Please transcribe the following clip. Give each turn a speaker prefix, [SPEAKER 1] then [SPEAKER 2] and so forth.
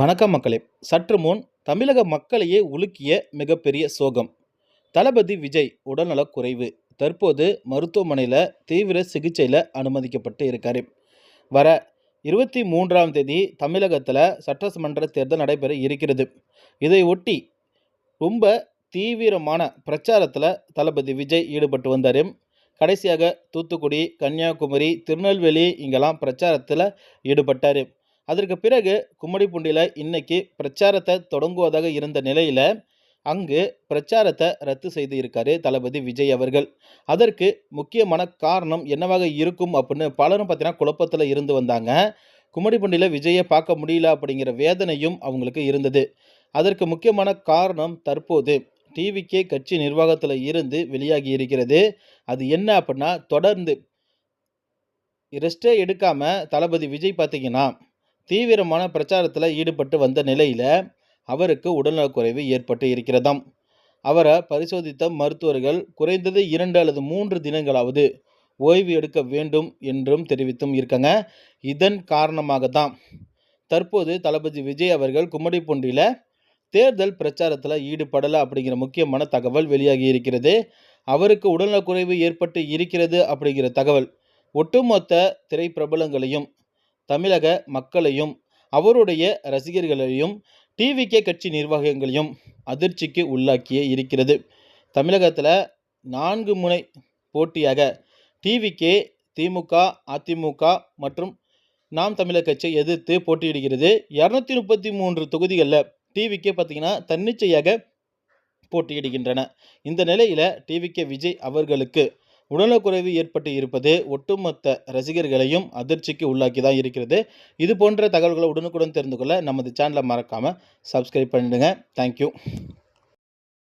[SPEAKER 1] வணக்கம் மக்களே. சற்று முன் தமிழக மக்களையே உலுக்கிய மிகப்பெரிய சோகம். தளபதி விஜய் உடல்நலக் குறைவு. தற்போது மருத்துவமனையில் தீவிர சிகிச்சையில் அனுமதிக்கப்பட்டு இருக்காரு. வர 23ஆம் தேதி தமிழகத்தில் சட்டமன்ற தேர்தல் நடைபெற இருக்கிறது. இதை ஒட்டி ரொம்ப தீவிரமான பிரச்சாரத்தில் தளபதி விஜய் ஈடுபட்டு வந்தார். கடைசியாக தூத்துக்குடி, கன்னியாகுமரி, திருநெல்வேலி இங்கெல்லாம் பிரச்சாரத்தில் ஈடுபட்டார். அதற்கு பிறகு கும்மிடிப்பூண்டியில் இன்னைக்கு பிரச்சாரத்தை தொடங்குவதாக இருந்த நிலையில் அங்கு பிரச்சாரத்தை ரத்து செய்து இருக்காரு தளபதி விஜய் அவர்கள். அதற்கு முக்கியமான காரணம் என்னவாக இருக்கும் அப்படின்னு பலரும் பார்த்தீங்கன்னா குழப்பத்தில் இருந்து வந்தாங்க. கும்மிடிப்பூண்டியில் விஜயை பார்க்க முடியல அப்படிங்கிற வேதனையும் அவங்களுக்கு இருந்தது. அதற்கு முக்கியமான காரணம் தற்போது டிவிகே கட்சி நிர்வாகத்தில் இருந்து வெளியாகி இருக்கிறது. அது என்ன அப்படின்னா, தொடர்ந்து ரெஸ்டே எடுக்காம தளபதி விஜய் பார்த்தீங்கன்னா தீவிரமான பிரச்சாரத்தில் ஈடுபட்டு வந்த நிலையில் அவருக்கு உடல்நலக்குறைவு ஏற்பட்டு இருக்கிறதாம். அவரை பரிசோதித்த மருத்துவர்கள் குறைந்தது 2 அல்லது 3 தினங்களாவது ஓய்வு எடுக்க வேண்டும் என்றும் தெரிவித்தும் இருக்காங்க. இதன் காரணமாக தான் தற்போது தளபதி விஜய் அவர்கள் கும்மிடிப்பூண்டியில் தேர்தல் பிரச்சாரத்தில் ஈடுபடலை அப்படிங்கிற முக்கியமான தகவல் வெளியாகி இருக்கிறது. அவருக்கு உடல்நலக்குறைவு ஏற்பட்டு இருக்கிறது அப்படிங்கிற தகவல் ஒட்டுமொத்த திரைப்பிரபலங்களையும், தமிழக மக்களையும், அவருடைய ரசிகர்களையும், டிவிகே கட்சி நிர்வாகங்களையும் அதிர்ச்சிக்கு உள்ளாக்கியே இருக்கிறது. தமிழகத்தில் 4 முனை போட்டியாக டிவிகே, திமுக, அதிமுக மற்றும் நாம் தமிழர் கட்சியை எதிர்த்து போட்டியிடுகிறது. 233 தொகுதிகளில் டிவிகே பார்த்தீங்கன்னா தன்னிச்சையாக போட்டியிடுகின்றன. இந்த நிலையில் டிவிகே விஜய் அவர்களுக்கு உடல்நலக்குறைவு ஏற்பட்டு இருப்பது ஒட்டுமொத்த ரசிகர்களையும் அதிர்ச்சிக்கு உள்ளாக்கி தான் இருக்கிறது. இது போன்ற தகவல்களை உடனுக்குடன் தெரிந்து கொள்ள நமது சேனலை மறக்காமல் சப்ஸ்கிரைப் பண்ணிடுங்க. தேங்க்யூ.